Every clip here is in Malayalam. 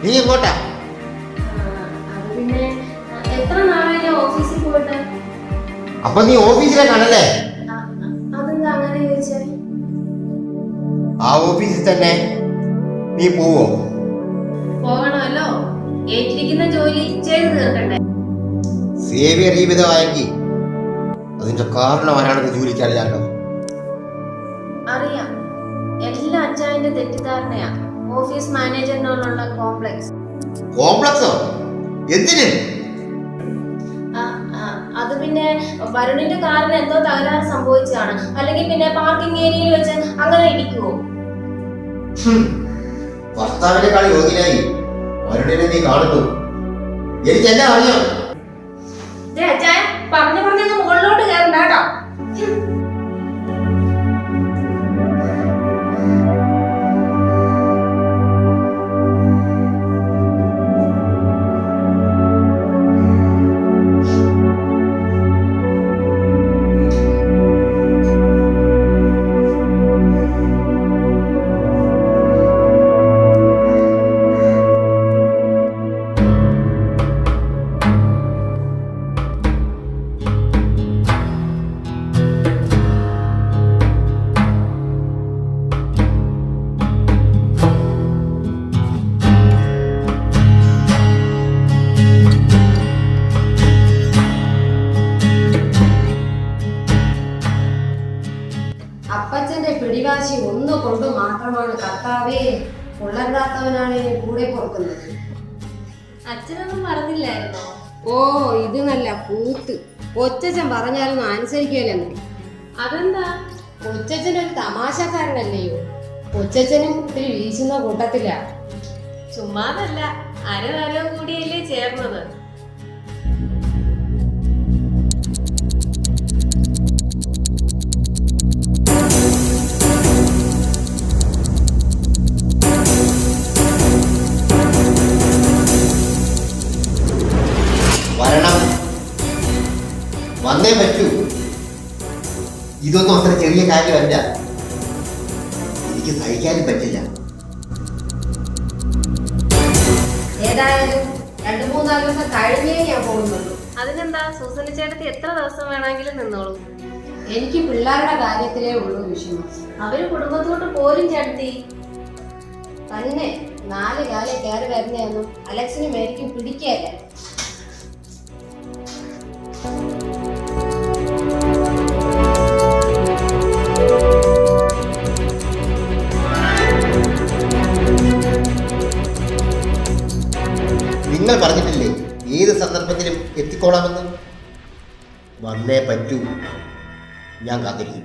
നീ എങ്ങോട്ടാ? പിന്നെ എത്ര നാളായി ഓഫീസിൽ പോയിട്ട്? അപ്പൊ നീ ഓഫീസിലേക്കാണല്ലേ? അതെന്താ അങ്ങനെ ചോദിച്ചേ? ആ ഓഫീസിൽ തന്നെ നീ പോവോ? പോകണമല്ലോ, ഏറ്റിരിക്കുന്ന ജോലി ചെയ്തു തീർക്കണ്ടേ. സേവിയർ ഈ വിധമായെങ്കിൽ അതിന്റെ കാരണം ആരാണെന്ന് ജോലിക്കറിയാലോ. അറിയാം, എല്ലാ അച്ചായന്റെ തെറ്റിദ്ധാരണയാ ഓഫീസ് മാനേജറിനോടുള്ള കോംപ്ലക്സ്. കോംപ്ലക്സോ? എന്തിന്? അത് പിന്നെ വരുണിന്റെ കാറിന് എന്തോ തകരാറ് സംഭവിച്ചതാണ്. അല്ലെങ്കിൽ പിന്നെ പാർക്കിംഗ് ഏരിയയിൽ വെച്ച് അങ്ങനെ ഇരിക്കുവോ? ഭർത്താവിനേക്കാൾ യോഗ്യനായി വരുണിനെ നീ കാണുന്നു. എനിക്കെല്ലാം അറിയാം. അച്ചായ പറഞ്ഞു പറഞ്ഞങ്ങ് മുകളിലോട്ട് കയറണ്ട കേട്ടോ. അപ്പച്ചന്റെ പിടിവാശി ഒന്നുകൊണ്ട് മാത്രമാണ് കർത്താവേ കൊള്ളരുതാത്തവനാണ് കൂടെ പൊറുക്കുന്നത്. അച്ഛനൊന്നും പറഞ്ഞില്ലായിരുന്നോ? ഓ ഇത് നല്ല കൂത്ത്. കൊച്ചച്ഛൻ പറഞ്ഞാലൊന്നും അനുസരിക്കുമല്ലെന്ന്. അതെന്താ? കൊച്ചച്ഛനൊരു തമാശക്കാരനല്ലയോ. കൊച്ചച്ഛനും ഇത്തിരി വീശുന്ന കൂട്ടത്തില. ചുമ്മാതല്ല, അരോ കൂടിയല്ലേ ചേർന്നത്. വരണം, വന്നേ പറ്റൂ. ഇതൊന്നും അത്ര ചെറിയ കാര്യമല്ല. എനിക്ക് സഹിക്കാനും പറ്റില്ല. ഏതായാലും 2-3 ദിവസം കഴിഞ്ഞേ ഞാൻ പോകുന്നുള്ളൂ. അതിനെന്താ, സൂസന ചേട്ടത്തി എത്ര ദിവസം വേണമെങ്കിലും നിന്നോളൂ. എനിക്ക് പിള്ളേരുടെ കാര്യത്തിലേ ഉള്ളൂ വിഷമം. അവര് കുടുംബത്തോട്ട് പോരും ചേട്ടത്തി. തന്നെ 4 കാലം കയറി വരുന്നതൊന്നും അലക്സിന് മേരിക്കും പിടിക്കല്ല. നിങ്ങൾ പറഞ്ഞിട്ടില്ലേ ഏത് സന്ദർഭത്തിലും എത്തിക്കോളാമെന്ന്? വന്നേ പറ്റൂ. ഞാൻ കാത്തിരിക്കും.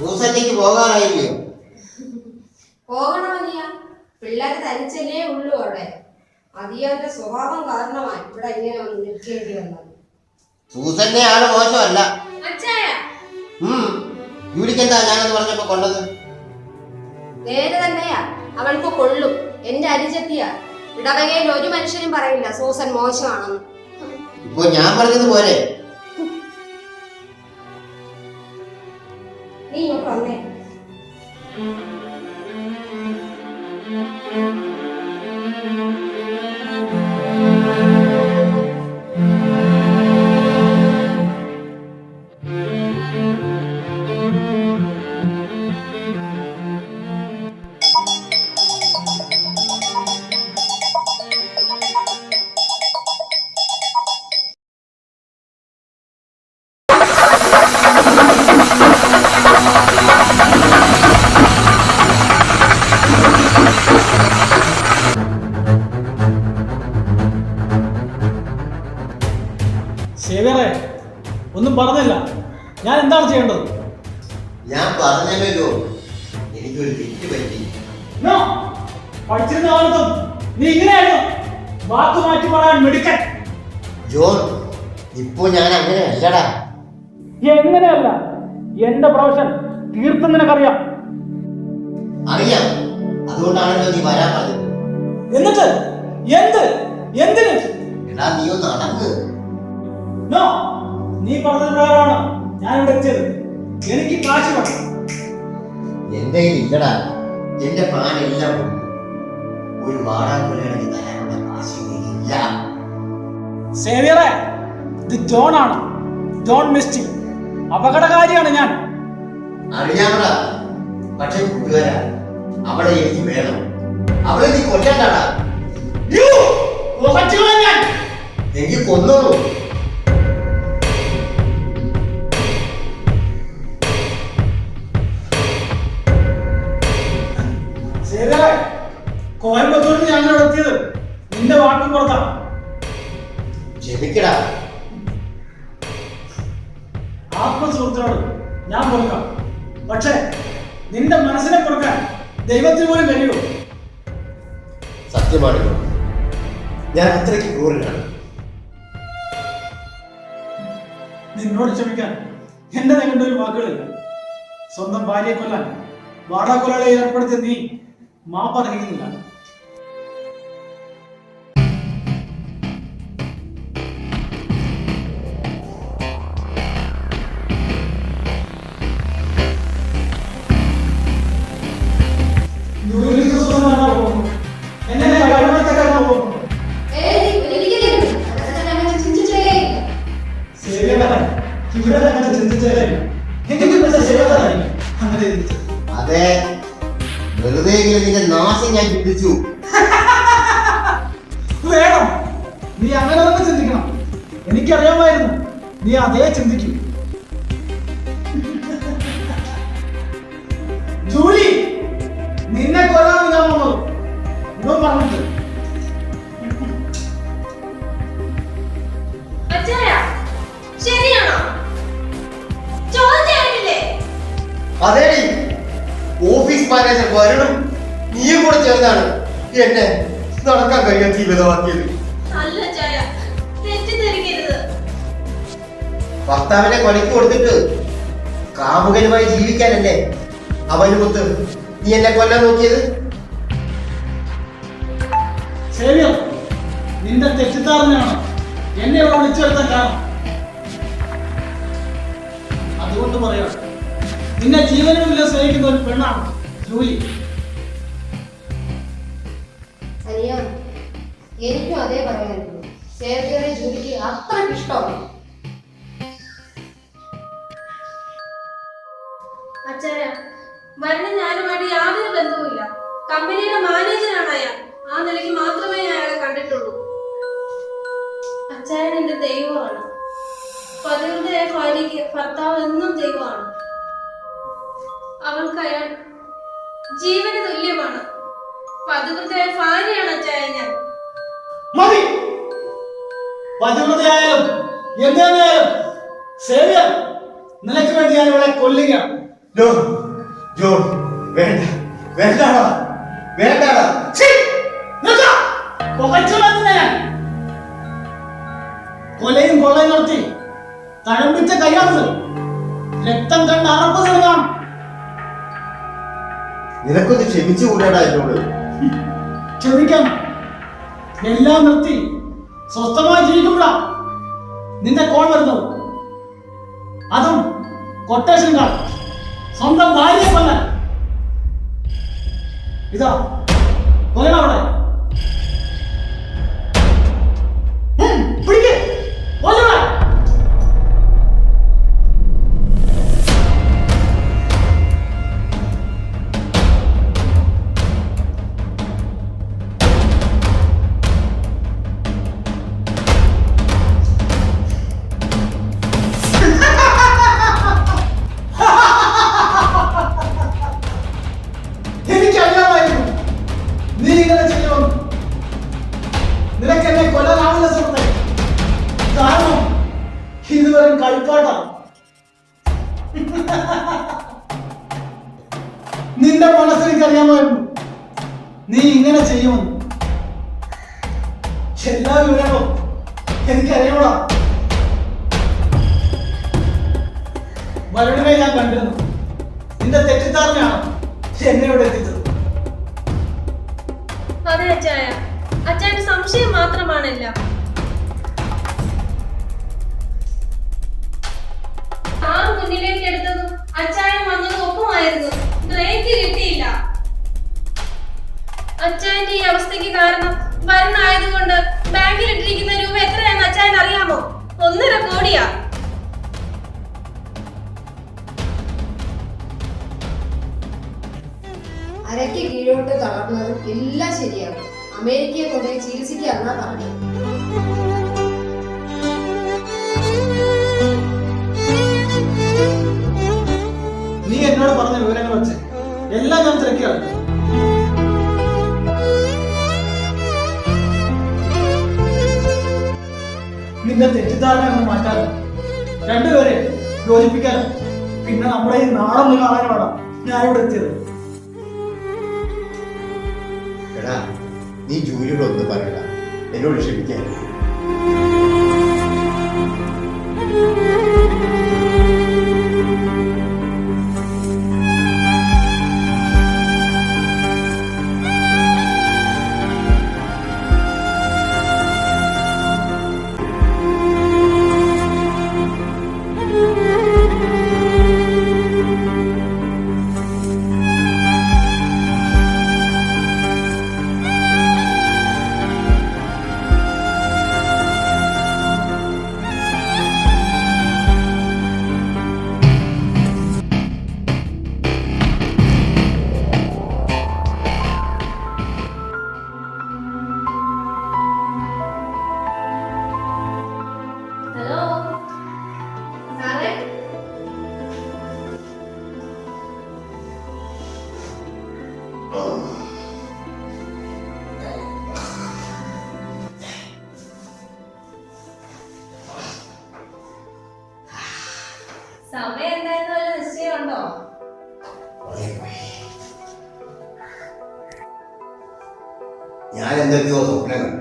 സൂസന്നയ്ക്ക് പോകാനായില്ലേ? പോകണമല്ല, പിള്ളേരെ തനിച്ചല്ലേ ഉള്ളൂ അവിടെ. അതിയാന്റെ സ്വഭാവം കാരണമാണ് ഇവിടെ ഇങ്ങനെ ഒന്ന് നിൽക്കേണ്ടി വന്നത്. സൂസന്നെ ആള് മോശമല്ല. അച്ചായ ജൂലിക്കെന്താ ഞാനെന്ന് പറഞ്ഞപ്പോ കൊണ്ടത്? നേരെ തന്നെയാ, അവൾക്ക് കൊള്ളും. എന്റെ അനുജത്തിയാ. ഇടവകയിൽ ഒരു മനുഷ്യനും പറയില്ല സൂസൻ മോശമാണെന്ന്. ഇപ്പൊ ഞാൻ പറഞ്ഞത് പോലെ നീ ഇങ്ങോട്ട് വന്നേ. സേവ്യറെ ഒന്നും പറഞ്ഞില്ല. ഞാൻ എന്താണ് ചെയ്യേണ്ടത്? ഞാൻ പറഞ്ഞല്ലോ, എനിക്കൊരു തെറ്റ് പറ്റി. നോ, പഠിച്ചിരുന്ന കാലത്തും നീ ഇങ്ങനെയായിരുന്നു വാക്ക് മാറ്റി പറയാൻ മിടുക്കൻ. ജോൺ, ഇപ്പൊ ഞാൻ അങ്ങനെ അല്ലടാ. എങ്ങനെയല്ല? എന്റെ പ്രൊഫഷൻ തീർത്തും നിനക്കറിയാം. അറിയാം, അതുകൊണ്ടാണല്ലോ നീ വരാൻ പറഞ്ഞത്. എന്നിട്ട് എന്തിന്? എടാ, നീ ഒന്ന് അടങ്ങ്. നോ, നീ പറഞ്ഞ പ്രകാരമാണ് ഞാൻ ഇവിടെ എത്തിയത്. എനിക്ക് കാശ് വേണം. എന്റെ കയ്യിൽ ഇല്ലടാ. എന്റെ പ്ലാൻ എല്ലാം ഉണ്ട്. ഒരു വാടാക്കൊലയാണെങ്കിൽ തരാനുള്ള കാശ് ഇല്ല. സേവിയറെ, ഇത് ജോൺ ആണ്. John misty. അപകടകാരിയാണ് ഞാൻ. അറിയാമടാ, പക്ഷെ കൂട്ടുകാരാ, അവളെ എനിക്ക് വേണം. അവളെ നീ കൊല്ലണ്ടാടാ. എനിക്ക് കൊന്നോളൂ. സേവിയറെ, കോയമ്പത്തൂരിൽ ഞാൻ ഇവിടെ എത്തിയത് നിന്റെ വാക്ക് പുറത്താണ്. ക്ഷമിക്കടാ. ആത്മസുഹൃത്തിനോട് ഞാൻ കൊടുക്കാം. പക്ഷേ നിന്റെ മനസ്സിനെ കൊടുക്കാൻ ദൈവത്തിന് പോലും കഴിയുമോ? സത്യമാണ്, ഞാൻ അത്രയ്ക്ക് ക്രൂരനാണ്. നിന്നോട് ക്ഷമിക്കാൻ എന്റെ നിങ്ങളുടെ ഒരു വാക്കുകളില്ല. സ്വന്തം ഭാര്യയെ കൊല്ലാൻ വാടാക്കൊലകളെ ഏർപ്പെടുത്തിയ നീ മാപ്പർഹിക്കുന്നില്ല. അതെ, വെറുതെ നിന്റെ നാശം ഞാൻ ചിന്തിച്ചു. വേണം, നീ അങ്ങനെ തന്നെ ചിന്തിക്കണം. എനിക്കറിയാമായിരുന്നു നീ അതേ ചിന്തിക്കും. ജൂലി, നിന്നെ കൊല്ലാൻ ഞാൻ വന്നത് ഇവൻ പറഞ്ഞിട്ട്. ശരിയാണോ? ചോദിച്ചില്ലേ? അതേടി, ഓഫീസ് മാനേജർ വരണം നീയും കൂടെ ചേർന്നാണ് എന്നെ നടക്കാൻ കഴിയാൻ ജീവിതമാക്കിയത്. അല്ല ചായ, തെറ്റിദ്ധരിക്കരുത്. ഭർത്താവിനെ കൊലയ്ക്ക് കൊടുത്തിട്ട് കാമുകനുമായി ജീവിക്കാനല്ലേ അവന് മുത്ത് നീ എന്നെ കൊല്ലാൻ നോക്കിയത്? സേവിയർ, നിന്റെ തെറ്റിദ്ധാരണയാണ് എന്നെ ഇവിടെ വിളിച്ചു വരുത്താൻ കാരണം. അതുകൊണ്ട് പറയാം, നിന്നെ ജീവനുമില്ല സ്നേഹിക്കുന്ന ഒരു പെണ്ണാണ് ജൂലി. അനിയ, എനിക്കും അതേ പറയാനുള്ളൂ. സേവിയറെ ജൂലിക്ക് അത്രയ്ക്ക് ഇഷ്ടമാണ്. അച്ചായ, വരുണൻ ഞാനുമായിട്ട് യാതൊരു ബന്ധവുമില്ല. കമ്പനിയുടെ മാനേജറാണ് അയാൾ. ആ നിലയ്ക്ക് മാത്രമേ ഞാൻ അയാളെ കണ്ടിട്ടുള്ളൂ. അച്ചായൻ എന്റെ ദൈവമാണ്. പതിവൃതയായ ഭാര്യയ്ക്ക് ഭർത്താവ് എന്നും ദൈവമാണ്. അവൾക്ക് അയാൾ ജീവന് തുല്യമാണ്. പതിവൃതയായ ഭാര്യയാണ് അച്ചായ ഞാൻ. മതി, പതിവൃതയായാലും എന്തായാലും സേവിയർ, നിനക്ക് വേണ്ടി ഞാൻ ഇവിടെ കൊല്ലുകയാണ്. ജോൺ, വേണ്ട, വേണ്ടാടാ, വേണ്ടാടാ. കൊലയും കൊള്ളയും നടത്തി തഴമ്പിച്ച കയ്യാണത്. രക്തം കണ്ട് അറപ്പ് നൽകാം. നിനക്കൊന്ന് ക്ഷമിച്ചു കൂടാടാ എന്നോട്? ക്ഷമിക്കാം. എല്ലാം നിർത്തി സ്വസ്ഥമായി ജീവിക്കുമ്പോഴാ നിന്റെ കോൾ വരുന്നത്. അതും കൊട്ടേഷൻ കാർഡ്. സ്വന്തം ഭാര്യയെ കൊല്ലാൻ. ഇതാ കൊല്ലണം അവിടെ. പിടിക്ക്, കൊല്ലണം. എനിക്കറിയാമായിരുന്നു നീ ഇങ്ങനെ ചെയ്യുമെന്ന്. നിന്റെ മനസ്സിൽ എനിക്കറിയാമായിരുന്നു നീ ഇങ്ങനെ ചെയ്യുമെന്ന്. എല്ലാ വിവരങ്ങളും എനിക്കറിയാമോടാ. വരുണിനെ ഞാൻ കണ്ടിരുന്നു. നിന്റെ തെറ്റിദ്ധാരണയാണ് എന്നെ ഇവിടെ എത്തിച്ചത്. അതെ അച്ചായ, അച്ചായന്റെ സംശയം മാത്രമാണല്ല. കാർ മുന്നിലേക്ക് എടുത്തതും അച്ചായൻ വന്നതും ഒപ്പമായിരുന്നു. ബ്രേക്ക് കിട്ടിയില്ല. അച്ചായന്റെ ഈ അവസ്ഥയ്ക്ക് കാരണം വരുണായതുകൊണ്ട് ബാങ്കിൽ ഇട്ടിരിക്കുന്ന രൂപ എത്രയാണെന്ന് അച്ചായൻ അറിയാമോ? 1.5 കോടിയാ. അരയ്ക്ക് കീഴോട്ട് തളർന്നതും എല്ലാം ശരിയാകും. അമേരിക്കയെ കൊണ്ടുപോയി ചികിത്സിക്കാന്നാ പറഞ്ഞത്. നീ എന്നോട് പറഞ്ഞ വിവരങ്ങൾ വെച്ച് എല്ലാം ഞാൻ തിരക്കിയാണ്. നിന്റെ തെറ്റിദ്ധാരണ എന്ന് മാറ്റാനും രണ്ടുപേരെ യോജിപ്പിക്കാനും പിന്നെ നമ്മുടെ ഈ നാടൊന്ന് കാണാനുമാണ് ഞാനിവിടെ എത്തിയത്. എടാ, നീ ജൂലിയോട് ഒന്നും പറയണ്ട, എന്നോട് ക്ഷമിക്കാൻ. ഹലോ സാറേ, സമയം എന്തായിരുന്നു വല്ല നിശ്ചയമുണ്ടോ? ഞാൻ എന്തൊക്കെയോ സ്വപ്നം കണ്ടു.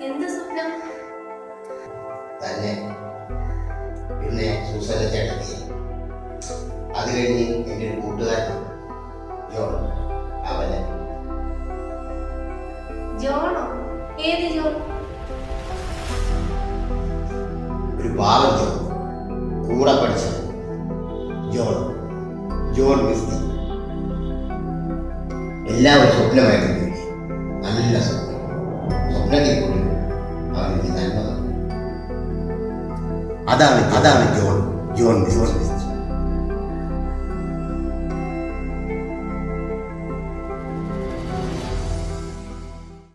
എന്ത് സ്വപ്നം? തന്നെ പിന്നെ സൂസനെ ചേട്ടത്തി, അത് കഴിഞ്ഞ് എൻ്റെ ഒരു കൂട്ടുകാരനുണ്ട് ജോൺ. അവന് ജോണോ? ഏത് ജോൺ? ഒരു പാവം ജോൺ, കൂടെ പഠിച്ചത് ജോൺ, ജോൺ മിസ്തി. എല്ലാവരും സ്വപ്നമായിരുന്നു. നല്ല സ്വപ്നം. സ്വപ്നത്തിൽ പോലും അവന് നന്മ. അതാണ് ജോൺ, ജോൺ മിസ്തി.